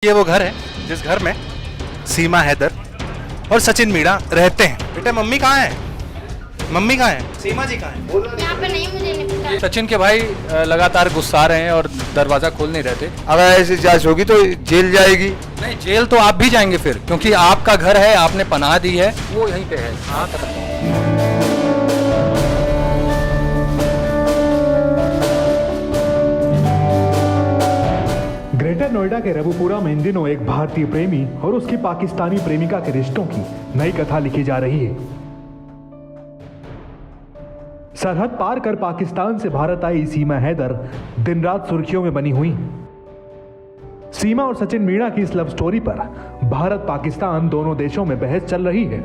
ये वो घर है जिस घर में सीमा हैदर और सचिन मीणा रहते हैं। बेटा मम्मी कहाँ है? मम्मी कहाँ है? सीमा जी कहाँ है? यहाँ पे नहीं, मुझे नहीं पता। सचिन के भाई लगातार गुस्सा रहे हैं और दरवाजा खोल नहीं रहे थे। अगर ऐसी जांच होगी तो जेल जाएगी। नहीं, जेल तो आप भी जाएंगे फिर, क्योंकि आपका घर है, आपने पनाह दी है, वो यहीं पे है। हाँ, ग्रेटर नोएडा के रबुपुरा में इन दिनों एक भारतीय प्रेमी और उसकी पाकिस्तानी प्रेमिका के रिश्तों की नई कथा लिखी जा रही है। सरहद पार कर पाकिस्तान से भारत आई सीमा हैदर दिन रात सुर्खियों में बनी हुई। सीमा और सचिन मीणा की इस लव स्टोरी पर भारत पाकिस्तान दोनों देशों में बहस चल रही है।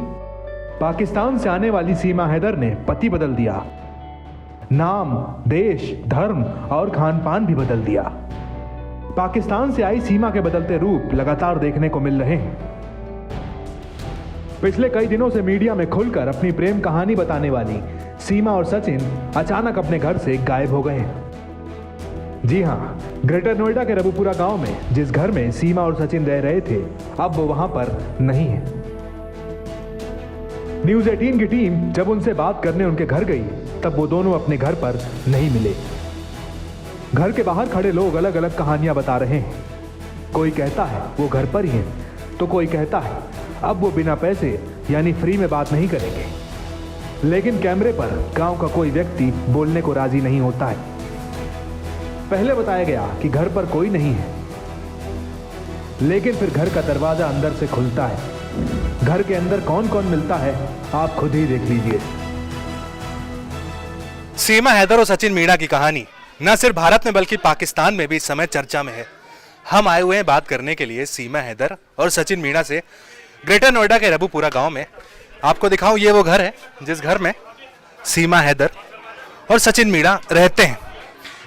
पाकिस्तान से आने वाली सीमा हैदर ने पति बदल दिया, नाम, देश, धर्म और खान पान भी बदल दिया। पाकिस्तान से आई सीमा के बदलते रूप लगातार देखने को मिल रहे हैं। पिछले कई दिनों से मीडिया में खुलकर अपनी प्रेम कहानी बताने वाली सीमा और सचिन अचानक अपने घर से गायब हो गए हैं। जी हां, ग्रेटर नोएडा के रबुपुरा गांव में जिस घर में सीमा और सचिन रह रहे थे, अब वो वहां पर नहीं है। न्यूज़ 18 की टीम जब उनसे बात करने उनके घर गई, तब वो दोनों अपने घर पर नहीं मिले। घर के बाहर खड़े लोग अलग अलग कहानियां बता रहे हैं। कोई कहता है वो घर पर ही है, तो कोई कहता है अब वो बिना पैसे यानी फ्री में बात नहीं करेंगे। लेकिन कैमरे पर गांव का कोई व्यक्ति बोलने को राजी नहीं होता है। पहले बताया गया कि घर पर कोई नहीं है, लेकिन फिर घर का दरवाजा अंदर से खुलता है। घर के अंदर कौन कौन मिलता है आप खुद ही देख लीजिए। सीमा हैदर और सचिन मीणा की कहानी न सिर्फ भारत में बल्कि पाकिस्तान में भी इस समय चर्चा में है। हम आए हुए हैं बात करने के लिए सीमा हैदर और सचिन मीणा से ग्रेटर नोएडा के रबुपुरा गांव में। आपको दिखाऊं, ये वो घर है जिस घर में सीमा हैदर और सचिन मीणा रहते हैं।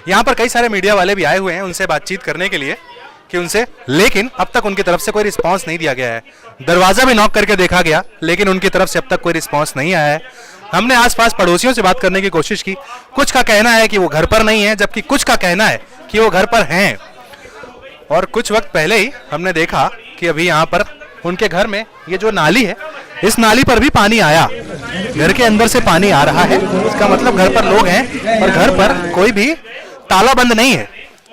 यहाँ पर कई सारे मीडिया वाले भी आए हुए हैं उनसे बातचीत करने के लिए कि उनसे, लेकिन अब तक उनकी तरफ से कोई रिस्पॉन्स नहीं दिया गया है। दरवाजा भी नॉक करके देखा गया, लेकिन उनकी तरफ से अब तक कोई रिस्पॉन्स नहीं आया है। हमने आसपास पड़ोसियों से बात करने की कोशिश की। कुछ का कहना है कि वो घर पर नहीं है, जबकि कुछ का कहना है कि वो घर पर हैं। और कुछ वक्त पहले ही हमने देखा कि अभी यहाँ पर उनके घर में ये जो नाली है, इस नाली पर भी पानी आया। घर के अंदर से पानी आ रहा है, इसका मतलब घर पर लोग हैं और घर पर कोई भी ताला बंद नहीं है।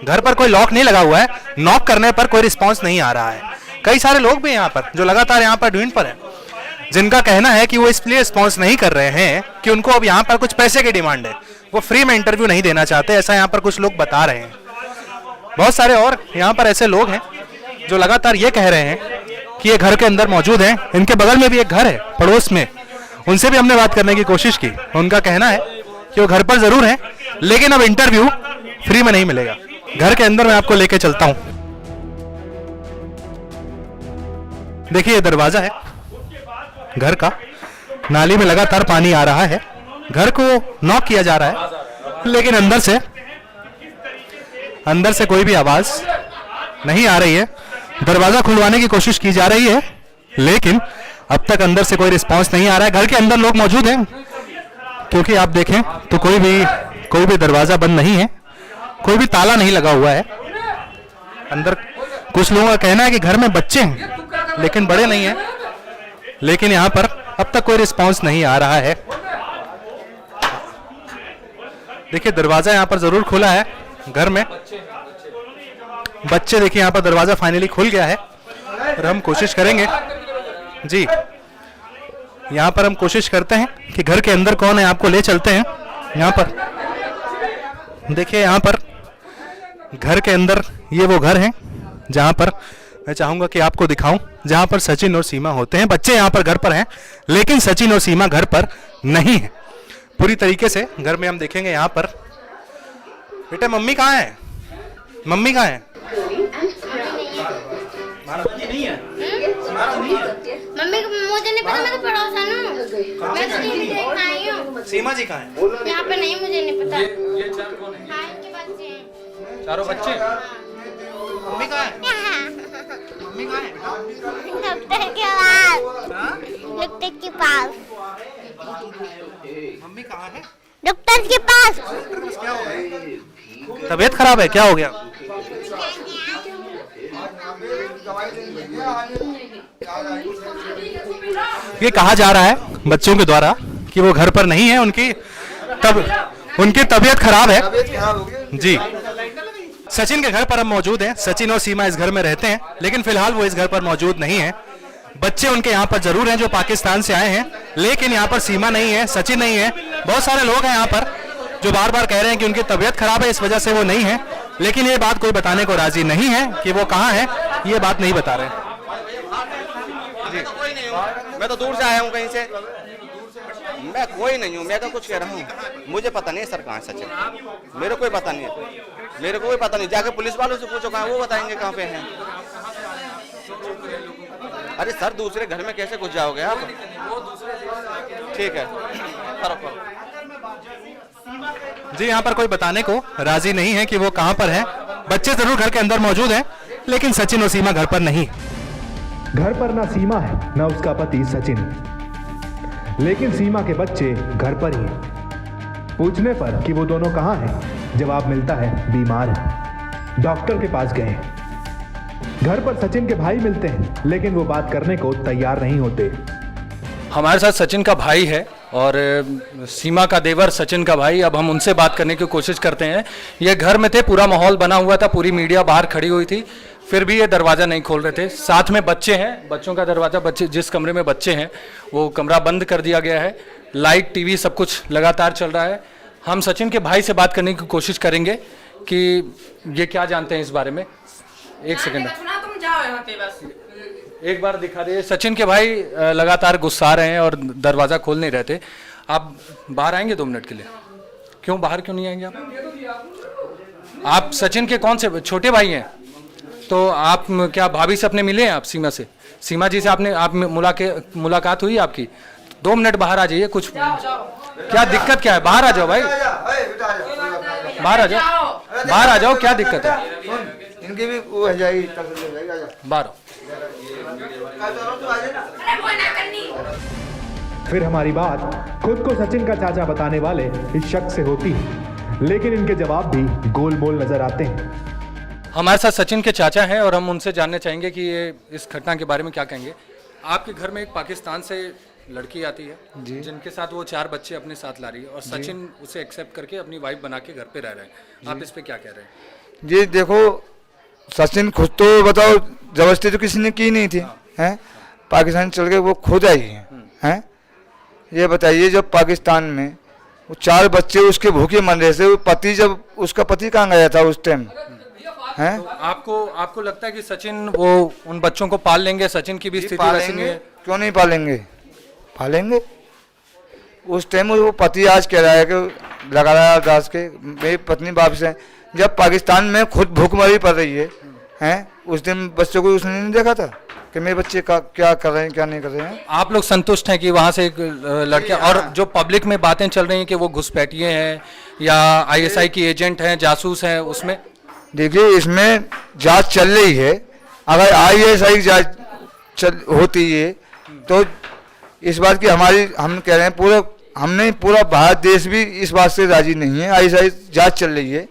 घर पर कोई लॉक नहीं लगा हुआ है। नॉक करने पर कोई रिस्पॉन्स नहीं आ रहा है। कई सारे लोग भी यहाँ पर जो लगातार यहाँ पर ढूंढ पर हैं, जिनका कहना है कि वो इसलिए रिस्पॉन्स नहीं कर रहे हैं कि उनको अब यहाँ पर कुछ पैसे की डिमांड है। वो फ्री में इंटरव्यू नहीं देना चाहते, ऐसा यहाँ पर कुछ लोग बता रहे हैं। बहुत सारे और यहाँ पर ऐसे लोग हैं जो लगातार ये कह रहे हैं कि ये घर के अंदर मौजूद हैं। इनके बगल में भी एक घर है पड़ोस में, उनसे भी हमने बात करने की कोशिश की। उनका कहना है कि वो घर पर जरूर है, लेकिन अब इंटरव्यू फ्री में नहीं मिलेगा। घर के अंदर मैं आपको लेके चलता हूं। देखिए, ये दरवाजा है घर का, नाली में लगातार पानी आ रहा है। घर को नॉक किया जा रहा है, लेकिन अंदर से कोई भी आवाज नहीं आ रही है। दरवाजा खुलवाने की कोशिश की जा रही है, लेकिन अब तक अंदर से कोई रिस्पांस नहीं आ रहा है। घर के अंदर लोग मौजूद हैं, क्योंकि आप देखें तो कोई भी दरवाजा बंद नहीं है, कोई भी ताला नहीं लगा हुआ है। अंदर कुछ लोगों का कहना है कि घर में बच्चे हैं, लेकिन बड़े नहीं हैं। लेकिन यहाँ पर अब तक कोई रिस्पांस नहीं आ रहा है। देखिए, दरवाजा यहाँ पर जरूर खुला है। घर में बच्चे, देखिए यहाँ पर दरवाजा फाइनली खुल गया है। और हम कोशिश करेंगे जी, यहाँ पर हम कोशिश करते हैं कि घर के अंदर कौन है, आपको ले चलते हैं। यहाँ पर देखिए, यहाँ पर घर के अंदर ये वो घर है जहाँ पर मैं चाहूंगा कि आपको दिखाऊं, जहां पर सचिन और सीमा होते हैं। बच्चे यहां पर घर पर हैं, लेकिन सचिन और सीमा घर पर नहीं है पूरी तरीके से। घर में हम देखेंगे यहाँ पर। बेटा मम्मी कहाँ है? मम्मी कहाँ है? मम्मी को मुझे नहीं पता, मैं तो पड़ोसन हूँ। मैं तो टीवी देखने आई हूँ। सीमा जी कहाँ है? यहाँ पे नहीं, मुझे नहीं पता। ये चार कौन है? हाँ, इनके बच्चे हैं। चारों बच्चे। मम्मी कहाँ है? मम्मी कहाँ है? डॉक्टर के पास। डॉक्टर के पास। मम्मी कहाँ है? डॉक्टर के पास। क्या हो गया? तबीयत खराब है, क्या हो गया? ये कहा जा रहा है बच्चों के द्वारा कि वो घर पर नहीं है, उनकी तबीयत खराब है जी। सचिन के घर पर हम मौजूद हैं। सचिन और सीमा इस घर में रहते हैं, लेकिन फिलहाल वो इस घर पर मौजूद नहीं है। बच्चे उनके यहाँ पर जरूर हैं जो पाकिस्तान से आए हैं, लेकिन यहाँ पर सीमा नहीं है, सचिन नहीं है। बहुत सारे लोग हैं यहाँ पर जो बार बार कह रहे हैं कि उनकी तबीयत खराब है, इस वजह से वो नहीं है, लेकिन ये बात कोई बताने को राजी नहीं है कि वो कहाँ है, ये बात नहीं बता रहे। मैं तो दूर से आया हूँ कहीं से, मैं कोई नहीं हूँ, मैं तो कुछ कह रहा हूँ, मुझे पता नहीं है सर कहाँ सचिन, मेरे को कोई पता नहीं है, मेरे को कोई पता नहीं, जाके पुलिस वालों से पूछो कहाँ, वो बताएंगे कहाँ पे हैं। अरे सर दूसरे घर में कैसे घुस जाओगे आप? ठीक है करो। जी यहाँ पर कोई बताने को राजी नहीं है कि वो कहाँ पर है। बच्चे जरूर घर के अंदर मौजूद हैं, लेकिन सचिन और सीमा घर पर नहीं। घर पर ना सीमा है ना उसका पति सचिन, लेकिन सीमा के बच्चे घर पर ही हैं। पूछने पर कि वो दोनों कहाँ हैं, जवाब मिलता है बीमार हैं, डॉक्टर के पास गए हैं। घर पर सचिन के भाई मिलते हैं, लेकिन वो बात करने को तैयार नहीं होते। हमारे साथ सचिन का भाई है और सीमा का देवर सचिन का भाई। अब हम उनसे बात करने की कोशिश करते हैं। ये घर में थे, पूरा माहौल बना हुआ था, पूरी मीडिया बाहर खड़ी हुई थी, फिर भी ये दरवाज़ा नहीं खोल रहे थे। साथ में बच्चे हैं, बच्चों का दरवाज़ा, बच्चे जिस कमरे में बच्चे हैं वो कमरा बंद कर दिया गया है। लाइट टीवी सब कुछ लगातार चल रहा है। हम सचिन के भाई से बात करने की कोशिश करेंगे कि ये क्या जानते हैं इस बारे में। एक सेकंड, एक बार दिखा दे। सचिन के भाई लगातार गुस्सा रहे हैं और दरवाज़ा खोल नहीं रहे थे। आप बाहर आएंगे 2 मिनट के लिए? क्यों बाहर क्यों नहीं आएंगे आप सचिन के कौन से छोटे भाई हैं? तो आप क्या भाभी से अपने मिले हैं? आप सीमा से, सीमा जी से आप मुलाकात हुई आपकी? 2 मिनट बाहर आ जाइए। कुछ क्या दिक्कत क्या है? बाहर आ जाओ भाई, बाहर आ जाओ, बाहर आ जाओ, क्या दिक्कत है? इनकी भी वो हो जाएगी, बाहर। फिर हमारी बात खुद को सचिन का चाचा बताने वाले इस शख्स से होती है, लेकिन इनके जवाब भी गोलमोल नजर आते हैं। हमारे साथ सचिन के चाचा हैं और हम उनसे जानना चाहेंगे कि ये इस घटना के बारे में क्या कहेंगे। आपके घर में एक पाकिस्तान से लड़की आती है जी, जिनके साथ वो 4 बच्चे अपने साथ ला रही है और सचिन उसे एक्सेप्ट करके अपनी वाइफ बना के घर पे रह रहे हैं। आप इस पे क्या कह रहे हैं? जी देखो, सचिन खुद तो बताओ जबरदस्ती तो किसी ने की नहीं थी, हैं? पाकिस्तान चल के वो खुद आई हैं? ये बताइए, जब पाकिस्तान में वो 4 बच्चे उसके भूखे मर रहे थे, पति जब उसका पति कहाँ गया था उस टाइम, हैं? तो आपको लगता है कि सचिन वो उन बच्चों को पाल लेंगे? सचिन की भी स्थिति वैसी नहीं है। क्यों नहीं पालेंगे? पालेंगे। उस टाइम वो पति आज कह रहा है कि लगा रहा है दास के मेरी पत्नी वापस है, जब पाकिस्तान में खुद भूखमरी पड़ रही है, हैं? उस दिन बच्चों को उसने नहीं देखा था कि मेरे बच्चे का क्या कर रहे हैं क्या नहीं कर रहे हैं? आप लोग संतुष्ट हैं कि वहाँ से एक लड़कियाँ, और जो पब्लिक में बातें चल रही हैं कि वो घुसपैठिए हैं या ISI की एजेंट हैं, जासूस हैं, उसमें देखिए इसमें जांच चल रही है। अगर ISI जांच होती है तो इस बात की हम कह रहे हैं पूरा भारत देश भी इस बात से राजी नहीं है। ISI जांच चल रही है,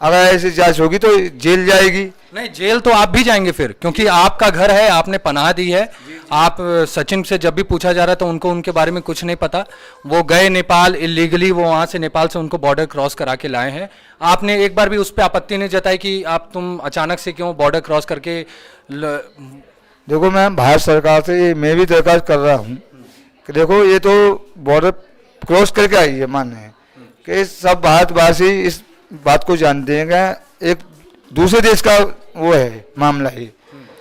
अगर ऐसी जांच होगी तो जेल जाएगी। नहीं, जेल तो आप भी जाएंगे फिर, क्योंकि आपका घर है, आपने पनाह दी है। आप सचिन से जब भी पूछा जा रहा था उनको उनके बारे में कुछ नहीं पता। वो गए नेपाल इलीगली, वो वहाँ से नेपाल से उनको बॉर्डर क्रॉस करा के लाए हैं। आपने एक बार भी उस पर आपत्ति नहीं जताई कि तुम अचानक से क्यों बॉर्डर क्रॉस करके देखो, मैं भारत सरकार से मैं भी दरख्वास्त कर रहा हूँ कि देखो ये तो बॉर्डर क्रॉस करके आई है, मान्य है कि सब भारतवासी इस बात को जानते हैं कि एक दूसरे देश का वो है मामला है।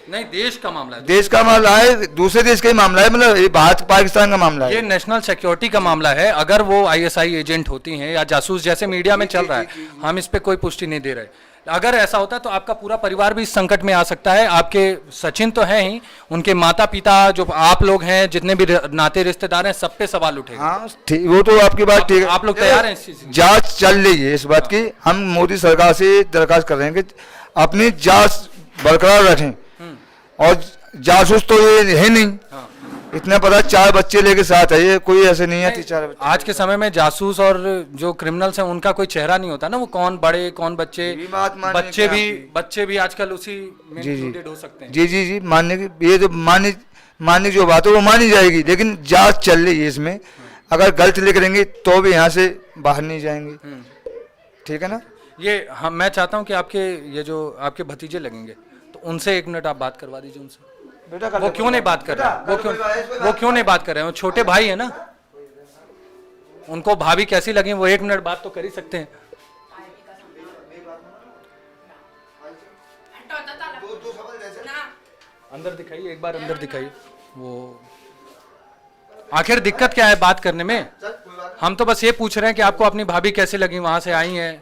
नहीं, देश का मामला है, देश का मामला है, दूसरे देश का ही मामला है, मतलब ये भारत पाकिस्तान का मामला है। ये नेशनल सिक्योरिटी का मामला है। अगर वो ISI एजेंट होती हैं या जासूस जैसे मीडिया में चल रहा है, हम इस पे कोई पुष्टि नहीं दे रहे। अगर ऐसा होता तो आपका पूरा परिवार भी इस संकट में आ सकता है। आपके सचिन तो हैं ही, उनके माता पिता, जो आप लोग हैं, जितने भी नाते रिश्तेदार हैं, सब पे सवाल उठेगा। हाँ ठीक, वो तो आपकी बात ठीक है। आप लोग तैयार हैं इस चीज? जांच चल रही है इस बात की। हम मोदी सरकार से दरखास्त कर रहे हैं कि अपनी जांच बरकरार रखें, और जासूस तो ये है नहीं, इतना पता 4 बच्चे लेके साथ है, ये कोई ऐसे नहीं है 4 बच्चे। आज के समय में जासूस और जो क्रिमिनल्स हैं उनका कोई चेहरा नहीं होता ना, वो कौन बड़े कौन बच्चे, ये बात मानने बच्चे की भी आपकी। बच्चे भी आजकल उसी में जी, जी। इंक्लूडेड हो सकते हैं। जी जी जी, मानने की ये तो मानने की जो बात है वो मानी जाएगी, लेकिन जांच चल रही है इसमें। अगर गलत लिख देंगे तो भी यहाँ से बाहर नहीं जाएंगे, ठीक है ना। ये हम मैं चाहता हूँ कि आपके ये जो आपके भतीजे लगेंगे तो उनसे 1 मिनट आप बात करवा दीजिए उनसे। बेटा वो क्यों नहीं बात कर रहे हैं? वो क्यों नहीं बात कर रहे हैं? वो छोटे भाई है ना, उनको भाभी कैसी लगी वो 1 मिनट बात तो कर ही सकते हैं। अंदर दिखाइए, एक बार अंदर दिखाइए। वो आखिर दिक्कत क्या है बात करने में? हम तो बस ये पूछ रहे हैं कि आपको अपनी भाभी कैसी लगी, वहां से आई हैं।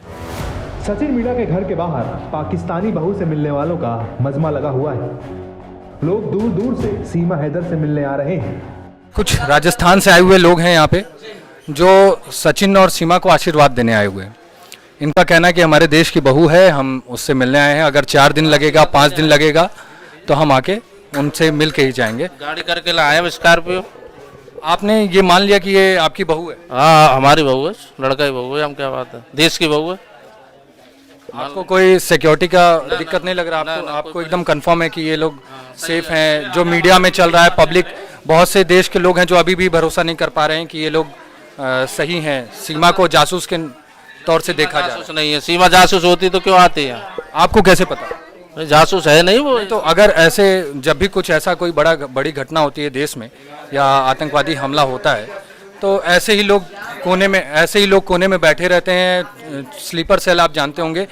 सचिन मीणा के घर के बाहर पाकिस्तानी बहू से मिलने वालों का मजमा लगा हुआ है। लोग दूर दूर से सीमा हैदर से मिलने आ रहे हैं। कुछ राजस्थान से आए हुए लोग हैं यहाँ पे जो सचिन और सीमा को आशीर्वाद देने आए हुए हैं। इनका कहना है कि हमारे देश की बहू है, हम उससे मिलने आए हैं, अगर 4 दिन लगेगा 5 दिन लगेगा तो हम आके उनसे मिल के ही जाएंगे। गाड़ी करके लाए हैं स्कॉर्पियो। आपने ये मान लिया कि ये आपकी बहू है? हाँ हमारी बहू है, लड़का की बहू है, हम क्या बात है, देश की बहू है। आपको कोई सिक्योरिटी का दिक्कत नहीं लग रहा आपको? आपको एकदम कंफर्म है कि ये लोग सेफ हैं? जो मीडिया में चल रहा है, पब्लिक, बहुत से देश के लोग हैं जो अभी भी भरोसा नहीं कर पा रहे हैं कि ये लोग सही हैं। सीमा को जासूस के तौर से देखा जा रहा जासूस नहीं है, सीमा जासूस होती तो क्यों आती है? है। आपको कैसे पता? जासूस है नहीं वो। तो अगर ऐसे जब भी कुछ ऐसा कोई बड़ी घटना होती है देश में या आतंकवादी हमला होता है तो ऐसे ही लोग कोने में बैठे रहते हैं। स्लीपर सेल आप जानते होंगे,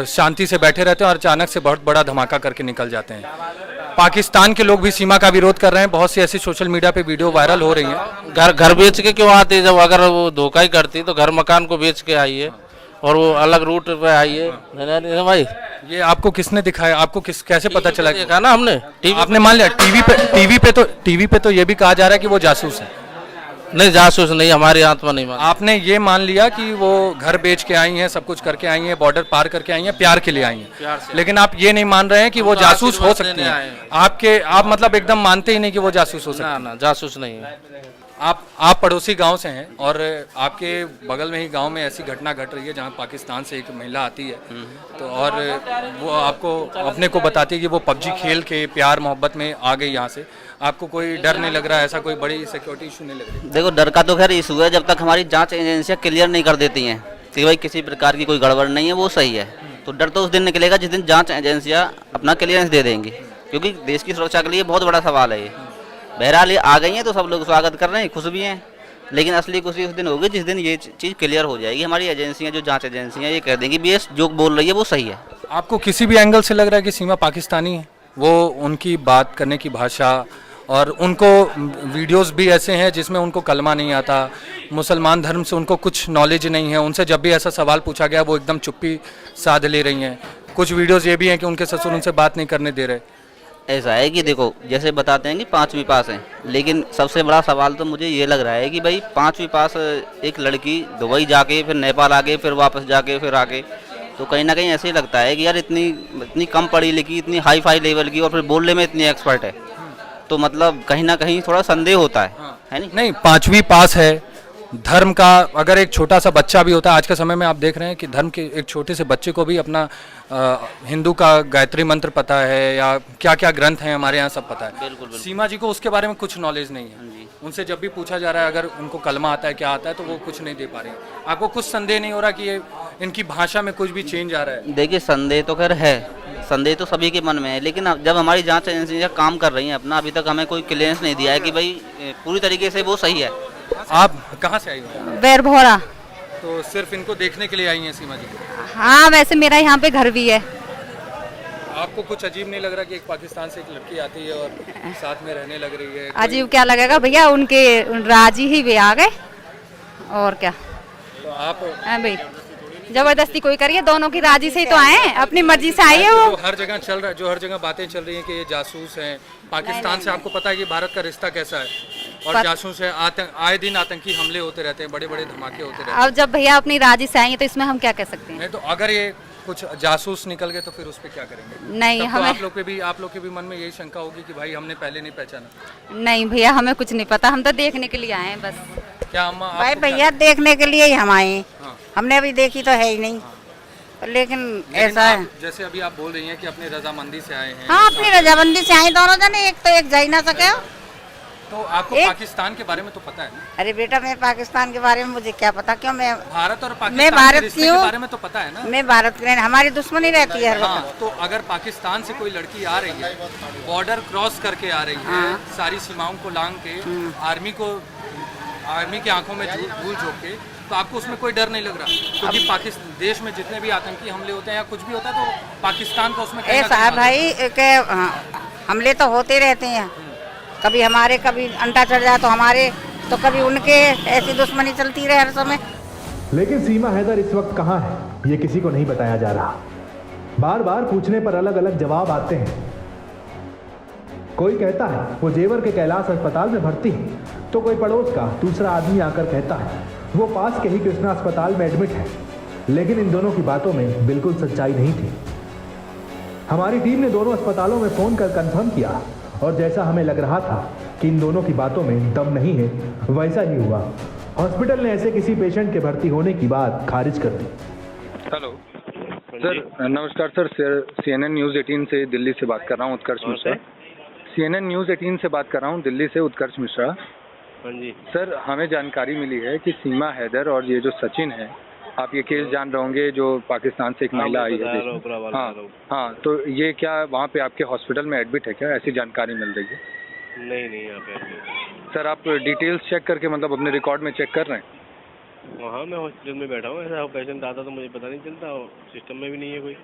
शांति से बैठे रहते हैं और अचानक से बहुत बड़ा धमाका करके निकल जाते हैं। पाकिस्तान के लोग भी सीमा का विरोध कर रहे हैं। बहुत सी ऐसी सोशल मीडिया पे वीडियो वायरल हो रही हैं। घर बेच के क्यों आती है? जब अगर वो धोखा ही करती तो घर मकान को बेच के आई है और वो अलग रूट पे आई है। नहीं भाई, ये आपको किसने दिखाया? आपको कैसे पता चला? देखा ना हमने टीवी। आपने मान लिया टीवी पे तो ये भी कहा जा रहा है कि वो जासूस है। नहीं, जासूस नहीं, हमारी आत्मा नहीं मान। आपने ये मान लिया कि वो घर बेच के आई हैं, सब कुछ करके आई हैं, बॉर्डर पार करके आई हैं, प्यार के लिए आई हैं, लेकिन आप ये नहीं मान रहे हैं कि वो जासूस हो सकती हैं। आप मतलब एकदम मानते ही नहीं कि वो जासूस हो सकती हैं। ना जासूस नहीं है। आप पड़ोसी गांव से हैं और आपके बगल में ही गांव में ऐसी घटना घट रही है जहां पाकिस्तान से एक महिला आती है तो और वो आपको अपने को बताती है कि वो पबजी खेल के प्यार मोहब्बत में आ गई यहाँ से। आपको कोई डर नहीं लग रहा? ऐसा कोई बड़ी सिक्योरिटी इशू नहीं लग रही? देखो, डर का तो खैर इशू है जब तक हमारी जांच एजेंसियां क्लियर नहीं कर देती हैं कि भाई किसी प्रकार की कोई गड़बड़ नहीं है, वो सही है। तो डर तो उस दिन निकलेगा जिस दिन जांच एजेंसियां अपना क्लियरेंस दे देंगी, क्योंकि देश की सुरक्षा के लिए बहुत बड़ा सवाल है ये। बहरहाल ये आ गई हैं तो सब लोग स्वागत कर रहे हैं, खुश भी हैं, लेकिन असली खुशी उस दिन होगी जिस दिन ये चीज़ क्लियर हो जाएगी। हमारी एजेंसियां, जो जांच एजेंसियां, ये कह देंगी भी ये जो बोल रही है वो सही है। आपको किसी भी एंगल से लग रहा है कि सीमा पाकिस्तानी है? वो उनकी बात करने की भाषा और उनको वीडियोस भी ऐसे हैं जिसमें उनको कलमा नहीं आता, मुसलमान धर्म से उनको कुछ नॉलेज नहीं है। उनसे जब भी ऐसा सवाल पूछा गया वो एकदम चुप्पी साध ले रही हैं। कुछ वीडियोस ये भी हैं कि उनके ससुर उनसे बात नहीं करने दे रहे। ऐसा है कि देखो, जैसे बताते हैं कि 5वीं पास हैं, लेकिन सबसे बड़ा सवाल तो मुझे ये लग रहा है कि भाई 5वीं पास एक लड़की दुबई जाके फिर नेपाल आके फिर वापस जाके फिर आके, तो कहीं ना कहीं ऐसे ही लगता है कि यार इतनी कम पढ़ी लिखी, इतनी हाई फाई लेवल की और फिर बोलने में इतनी एक्सपर्ट है, तो मतलब कहीं ना कहीं थोड़ा संदेह होता है नहीं 5वीं पास है। धर्म का अगर एक छोटा सा बच्चा भी होता है, आज के समय में आप देख रहे हैं कि धर्म के एक छोटे से बच्चे को भी अपना हिंदू का गायत्री मंत्र पता है या क्या क्या ग्रंथ हैं हमारे यहाँ सब पता है। बिल्कुल। सीमा जी को उसके बारे में कुछ नॉलेज नहीं है। उनसे जब भी पूछा जा रहा है अगर उनको कलमा आता है क्या आता है तो वो कुछ नहीं दे पा रही। आपको कुछ संदेह नहीं हो रहा कि ये इनकी भाषा में कुछ भी चेंज आ रहा है? देखिए, संदेह तो खैर है, संदेह तो सभी के मन में है, लेकिन जब हमारी जांच एजेंसियां काम कर रही हैं अपना, अभी तक हमें कोई क्लियरेंस नहीं दिया है कि भाई पूरी तरीके से वो सही है। आप कहाँ से आई हो? बैर भोरा। तो सिर्फ इनको देखने के लिए आई हैं सीमा जी? हाँ, वैसे मेरा यहाँ पे घर भी है। आपको कुछ अजीब नहीं लग रहा कि एक पाकिस्तान से एक लड़की आती है और साथ में रहने लग रही है? अजीब क्या लगेगा भैया, उनके राजी ही वे आ गए और क्या। तो आप भाई जबरदस्ती कोई करिए, दोनों की राजी से ही तो आए हैं, अपनी मर्जी से आई है वो। जो हर जगह चल रहा है, जो हर जगह बातें चल रही हैं कि ये जासूस हैं पाकिस्तान से। आपको पता है कि भारत का रिश्ता कैसा है और जासूस है। आए दिन आतंकी हमले होते रहते हैं, बड़े बड़े धमाके होते रहते हैं। अब जब भैया अपनी राजी से आई है तो इसमें हम क्या कह सकते हैं? नहीं तो अगर ये कुछ जासूस निकल गए तो फिर उस पर क्या करेंगे? नहीं, तब तो हमें आप लोग के भी मन में यही शंका होगी कि भाई हमने पहले नहीं पहचाना। नहीं भैया, हमें कुछ नहीं पता, हम तो देखने के लिए आए हैं बस। क्या अम्मा भाई आपको क्या- भैया देखने के लिए ही हम आए हैं। हाँ। हमने अभी देखी तो है ही नहीं, लेकिन लेकिन ऐसा है। जैसे अभी आप बोल रही हैं कि अपनी रजामंदी से आए हैं। हाँ, अपनी रजामंदी से आए दोनों जने, एक तो एक जा ही ना सके। तो आपको एक- पाकिस्तान के बारे में तो पता है ना? अरे बेटा, मैं पाकिस्तान के बारे में मुझे क्या पता, क्यों? मैं भारत और मैं पाकिस्तान भारत के रिश्ते की के हूँ। बारे में तो पता है ना? मैं भारत की रहने, हमारी दुश्मनी रहती है हर हाँ, वक्त। तो अगर पाकिस्तान से कोई लड़की आ रही है, बॉर्डर क्रॉस करके आ रही है, सारी सीमाओं को लांग के, आर्मी की आंखों में धूल झोंक के, तो आपको उसमें कोई डर नहीं लग रहा? क्योंकि पाकिस्तान देश में जितने भी आतंकी हमले होते हैं या कुछ भी होता है तो पाकिस्तान का उसमें कहीं ना ऐसा कहीं है हाथ भाई के हमले तो होते रहते हैं, कभी हमारे, कभी अंटा चढ़ जाए तो हमारे, तो कभी उनके, ऐसी दुश्मनी चलती रहे हर समय। लेकिन सीमा हैदर इस वक्त कहाँ है ये किसी को नहीं बताया जा रहा। बार बार पूछने पर अलग अलग जवाब आते हैं। कोई कहता है वो जेवर के कैलाश अस्पताल में भर्ती है, तो कोई पड़ोस का दूसरा आदमी आकर कहता है वो पास के ही कृष्णा अस्पताल में एडमिट है। लेकिन इन दोनों की बातों में बिल्कुल सच्चाई नहीं थी। हमारी टीम ने दोनों अस्पतालों में फोन कर कंफर्म किया और जैसा हमें लग रहा था कि इन दोनों की बातों में दम नहीं है, वैसा ही हुआ। हॉस्पिटल ने ऐसे किसी पेशेंट के भर्ती होने की बात खारिज कर दी। हेलो सर, नमस्कार सर, CNN न्यूज़ 18 से दिल्ली से बात कर रहा हूँ, उत्कर्ष मिश्रा। CNN न्यूज़ 18 से बात कर रहा हूँ, दिल्ली से उत्कर्ष मिश्रा। हाँ जी सर, हमें जानकारी मिली है कि सीमा हैदर और ये जो सचिन है, आप ये केस जान रहे होंगे, जो पाकिस्तान से एक महिला आई है देश में। हाँ, तो ये क्या वहाँ पे आपके हॉस्पिटल में एडमिट है क्या? ऐसी जानकारी मिल रही है। नहीं यहाँ पे सर, आप डिटेल्स चेक करके मतलब अपने रिकॉर्ड में चेक कर रहे हैं? हाँ, मैं हॉस्पिटल में बैठा हूँ, ऐसा पेशेंट आता तो मुझे पता नहीं चलता, और सिस्टम में भी नहीं है कोई।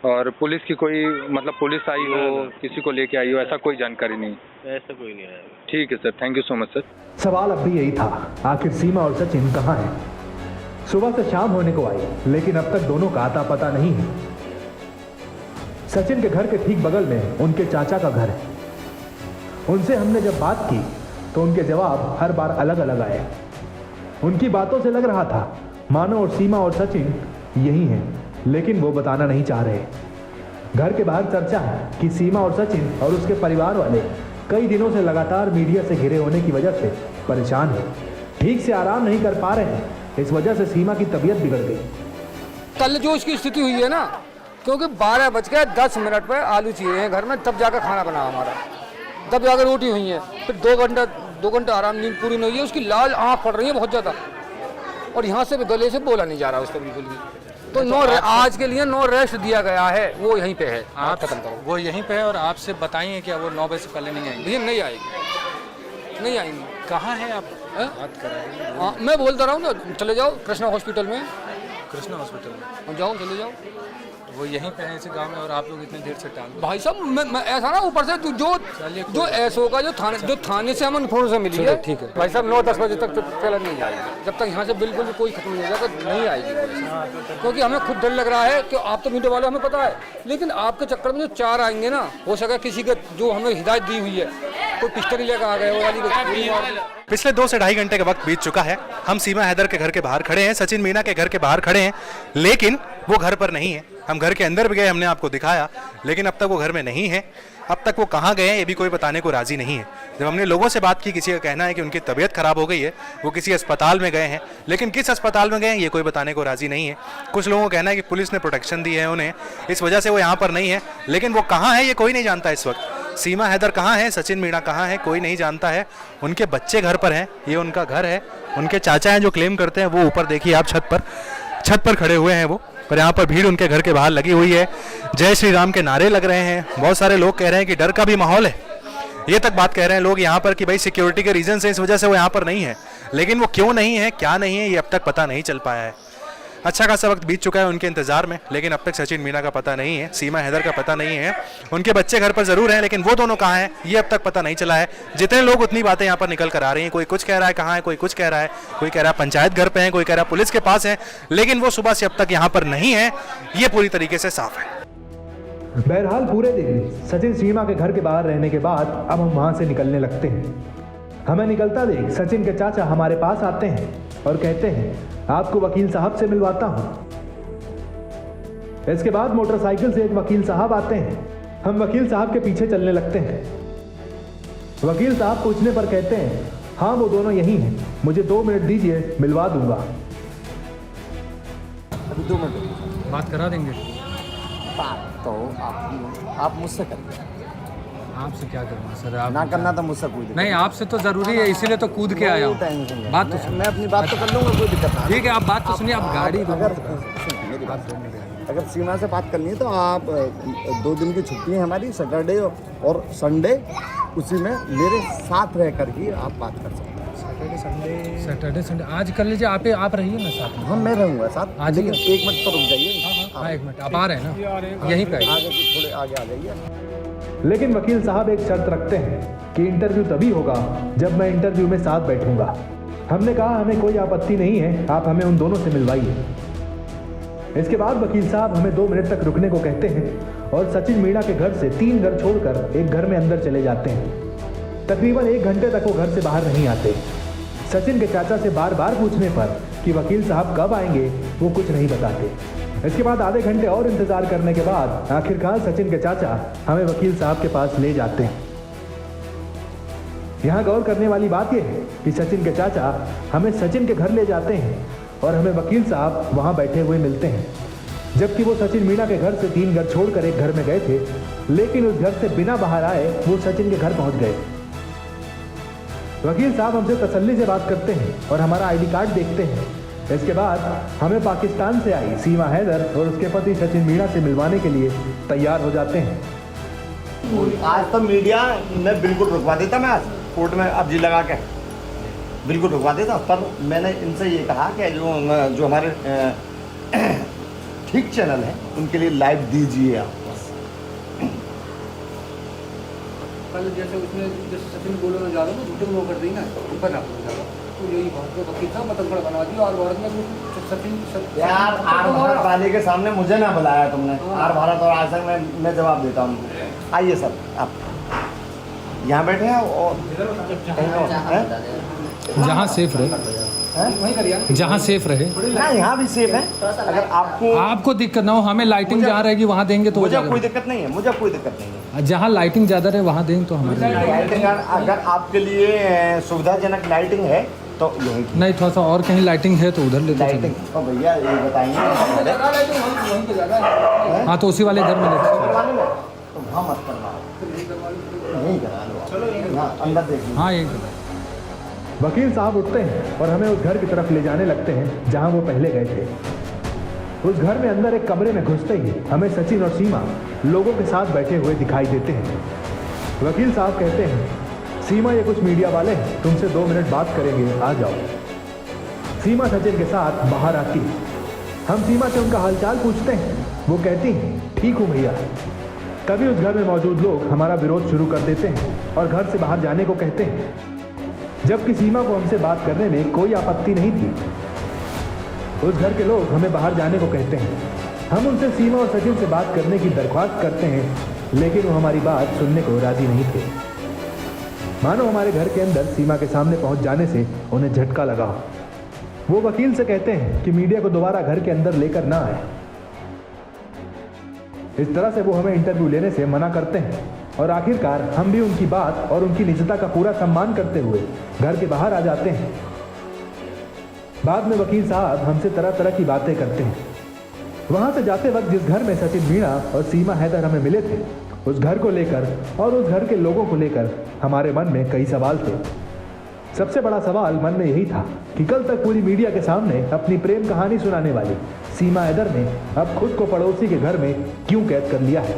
और पुलिस की कोई मतलब पुलिस आई हो, किसी को लेके आई हो, ऐसा कोई जानकारी नहीं? ऐसा कोई नहीं आया। ठीक है sir, thank you so much sir. सवाल अब भी यही था, आखिर सीमा और सचिन कहाँ हैं? सुबह से शाम होने को आई, लेकिन अब तक दोनों का आता पता नहीं है। सचिन के घर के ठीक बगल में उनके चाचा का घर है। उनसे हमने जब बात की तो उनके जवाब हर बार अलग अलग आए। उनकी बातों से लग रहा था मानो और सीमा और सचिन यही हैं, लेकिन वो बताना नहीं चाह रहे। घर के बाहर चर्चा है कि सीमा और सचिन और उसके परिवार वाले कई दिनों से लगातार मीडिया से घिरे होने की वजह से परेशान हैं, ठीक से आराम नहीं कर पा रहे हैं। इस वजह से सीमा की तबीयत बिगड़ गई। कल जो उसकी स्थिति हुई है ना, क्योंकि 12:10 पर आलू चाहिए हैं घर में, तब जाकर खाना बना हमारा, तब जाकर रोटी हुई है, फिर 2 घंटा आराम, नींद पूरी नहीं हुई है, उसकी लाल आँख पड़ रही है बहुत ज़्यादा, और यहाँ से गले से बोला नहीं जा रहा उसको बिल्कुल भी। तो आज के लिए नो रेस्ट दिया गया है, वो यहीं पे है। आप खत्म करो, वो यहीं पे है। और आपसे बताइए क्या वो 9 बजे से पहले नहीं आएंगे? भैया नहीं आएगी, नहीं आएंगी। कहाँ है आप? बात कर रहे हैं। हाँ, मैं बोलता रहा हूँ ना, चले जाओ कृष्णा हॉस्पिटल में। कृष्णा हॉस्पिटल में जाओ, चले जाओ। वो यहीं पे है इसी गांव में, और आप लोग इतने देर से टाल। भाई साहब, मैं ऐसा ना, ऊपर से जो एसओ का जो थाने से हम इन्फॉर्मेशन मिली है, ठीक है भाई साहब, 9-10 बजे तक तो पहले नहीं आएगी। जब तक यहाँ से बिल्कुल भी कोई खत्म नहीं हो जाएगा नहीं आएगी, क्योंकि हमें खुद डर लग रहा है कि आप तो मीडिया वाले, हमें पता है, लेकिन आपके चक्कर में जो 4 आएंगे ना, हो सके किसी के जो हमें हिदायत दी हुई है, कोई पिस्टल लेकर आ गए वो वाली। पिछले 2 से ढाई घंटे का वक्त बीत चुका है। हम सीमा हैदर के घर के बाहर खड़े हैं, सचिन मीणा के घर के बाहर खड़े हैं, लेकिन वो घर पर नहीं है। हम घर के अंदर भी गए, हमने आपको दिखाया, लेकिन अब तक वो घर में नहीं है। अब तक वो कहाँ गए हैं ये भी कोई बताने को राजी नहीं है। जब हमने लोगों से बात की, किसी का कहना है कि उनकी तबीयत खराब हो गई है, वो किसी अस्पताल में गए हैं, लेकिन किस अस्पताल में गए हैं ये कोई बताने को राजी नहीं है। कुछ लोगों का कहना है कि पुलिस ने प्रोटेक्शन दी है उन्हें, इस वजह से वो यहाँ पर नहीं है, लेकिन वो कहाँ है ये कोई नहीं जानता इस वक्त। सीमा हैदर कहाँ है, सचिन मीणा कहाँ है, कोई नहीं जानता है। उनके बच्चे घर पर हैं, ये उनका घर है। उनके चाचा हैं जो क्लेम करते हैं, वो ऊपर देखिए आप छत पर खड़े हुए हैं वो, और यहाँ पर भीड़ उनके घर के बाहर लगी हुई है। जय श्री राम के नारे लग रहे हैं। बहुत सारे लोग कह रहे हैं कि डर का भी माहौल है, ये तक बात कह रहे हैं लोग यहाँ पर कि भाई सिक्योरिटी के रीजन से इस वजह से वो यहाँ पर नहीं है, लेकिन वो क्यों नहीं है, क्या नहीं है, ये अब तक पता नहीं चल पाया है। अच्छा खासा वक्त बीत चुका है उनके इंतजार में, लेकिन अब तक सचिन मीणा का पता नहीं है, सीमा हैदर का पता नहीं है। उनके बच्चे घर पर जरूर हैं, लेकिन वो दोनों कहाँ हैं ये अब तक पता नहीं चला है। जितने लोग उतनी बातें यहाँ पर निकल कर आ रही हैं, कोई कुछ कह रहा है कहाँ है, कोई कुछ कह रहा है, कोई कह रहा है पंचायत घर पे है, कोई कह रहा है पुलिस के पास है, लेकिन वो सुबह से अब तक यहाँ पर नहीं है, ये पूरी तरीके से साफ है। बहरहाल पूरे दिन सचिन सीमा के घर के बाहर रहने के बाद अब हम वहां से निकलने लगते हैं। हमें निकलता देख सचिन के चाचा हमारे पास आते हैं और कहते हैं आपको वकील साहब से मिलवाता हूं। इसके बाद मोटरसाइकिल से एक वकील साहब आते हैं। हम वकील साहब के पीछे चलने लगते हैं। वकील साहब पूछने पर कहते हैं, हाँ वो दोनों यही हैं, मुझे 2 मिनट दीजिए, मिलवा दूंगा। अभी 2 मिनट बात करा देंगे। बात तो आप मुझसे करिए। आपसे क्या करूँगा सर? आप ना करना तो मुझसे कोई दिक्कत नहीं, आपसे तो ज़रूरी है, इसीलिए तो कूद के आया हूँ। बात तो मैं अपनी बात तो कर लूँगा, कोई दिक्कत नहीं। ठीक है, आप बात तो सुनिए। आप गाड़ी अगर सीमा से बात करनी है तो आप 2 दिन की छुट्टी है हमारी, सैटरडे और संडे, उसी में मेरे साथ रह कर ही आप बात कर सकते हैं। सैटरडे संडे आज कर लीजिए। आप रहिए ना साथ में। हाँ मैं रहूँगा साथ, आज लेकिन 1 मिनट तो रुक जाइए। हाँ 1 मिनट, आप आ रहे हैं ना? यहीं पे आगे थोड़े आगे आ जाइए। लेकिन वकील साहब एक शर्त रखते हैं कि इंटरव्यू तभी होगा जब मैं इंटरव्यू में साथ बैठूंगा। हमने कहा हमें कोई आपत्ति नहीं है, आप हमें उन दोनों से मिलवाइए। इसके बाद वकील साहब हमें 2 मिनट तक रुकने को कहते हैं और सचिन मीणा के घर से 3 घर छोड़कर एक घर में अंदर चले जाते हैं। तकरीबन 1 घंटे तक वो घर से बाहर नहीं आते। सचिन के चाचा से बार बार पूछने पर कि वकील साहब कब आएंगे, वो कुछ नहीं बताते। इसके बाद आधे घंटे और इंतजार करने के बाद आखिरकार सचिन के चाचा हमें वकील साहब के पास ले जाते हैं। यहाँ गौर करने वाली बात यह है कि सचिन के चाचा हमें सचिन के घर ले जाते हैं और हमें वकील साहब वहाँ बैठे हुए मिलते हैं, जबकि वो सचिन मीणा के घर से 3 घर छोड़कर एक घर में गए थे, लेकिन उस घर से बिना बाहर आए वो सचिन के घर पहुँच गए। वकील साहब हमसे तसल्ली से बात करते हैं और हमारा ID कार्ड देखते हैं। इसके बाद हमें पाकिस्तान से आई सीमा हैदर और उसके पति सचिन मीणा से मिलवाने के लिए तैयार हो जाते हैं। आज तो मीडिया में बिल्कुल रुकवा देता, मैं आज कोर्ट में अर्जी लगा के बिल्कुल रुकवा देता, पर मैंने इनसे ये कहा कि जो हमारे ठीक चैनल है उनके लिए लाइव दीजिए आप। कल जैसे उसने जैसे सचिन बोलो में जा रहा हूँ, झूठे वो कर दी ना, ऊपर ना तो यही बात वकील साहब मतलब बड़ा बना दिया। और भारत में सचिन यार आर भारत वाले के सामने मुझे ना बुलाया तुमने। आर भारत और आज तक मैं जवाब देता हूँ। आइए सर, आप यहाँ बैठे हैं और जहाँ सेफ रहे, जहाँ सेफ रहे ना, यहाँ भी सेफ है। अगर आपको दिक्कत ना हो, हमें लाइटिंग जहाँ रहेगी वहाँ देंगे तो मुझे कोई दिक्कत नहीं है, मुझे कोई दिक्कत नहीं है। जहाँ लाइटिंग ज़्यादा रहे वहाँ देंगे तो हमारे लाइटिंग अगर आपके लिए सुविधाजनक लाइटिंग है तो यही नहीं, थोड़ा सा और कहीं लाइटिंग है तो उधर ले लाइटिंग। तो भैया ये बताइए, हाँ तो उसी वाले घर में लेते तो वहाँ मत करना, यही करा लो, अंदर देखिए। हाँ यही। वकील साहब उठते हैं और हमें उस घर की तरफ ले जाने लगते हैं जहां वो पहले गए थे। उस घर में अंदर एक कमरे में घुसते ही हमें सचिन और सीमा लोगों के साथ बैठे हुए दिखाई देते हैं। वकील साहब कहते हैं, सीमा ये कुछ मीडिया वाले हैं, तुमसे 2 मिनट बात करेंगे, आ जाओ। सीमा सचिन के साथ बाहर आती है। हम सीमा से उनका हालचाल पूछते हैं। वो कहती हैं, ठीक हूँ भैया। तभी उस घर में मौजूद लोग हमारा विरोध शुरू कर देते हैं और घर से बाहर जाने को कहते हैं, जबकि सीमा को हमसे बात करने में कोई आपत्ति नहीं थी। उस घर के लोग हमें बाहर जाने को कहते हैं। हम उनसे सीमा और सचिन से बात करने की दरख्वास्त करते हैं, लेकिन वो हमारी बात सुनने को राजी नहीं थे। मानो हमारे घर के अंदर सीमा के सामने पहुंच जाने से उन्हें झटका लगा हो। वो वकील से कहते हैं कि मीडिया को दोबारा घर के अंदर लेकर ना आए। इस तरह से वो हमें इंटरव्यू लेने से मना करते हैं और आखिरकार हम भी उनकी बात और उनकी निजता का पूरा सम्मान करते हुए घर के बाहर आ जाते हैं। बाद में वकील साहब हमसे तरह तरह की बातें करते हैं। वहां से जाते वक्त जिस घर में सचिन मीणा और सीमा हैदर हमें मिले थे, उस घर को लेकर और उस घर के लोगों को लेकर हमारे मन में कई सवाल थे। सबसे बड़ा सवाल मन में यही था कि कल तक पूरी मीडिया के सामने अपनी प्रेम कहानी सुनाने वाली सीमा हैदर ने अब खुद को पड़ोसी के घर में क्यों कैद कर लिया है।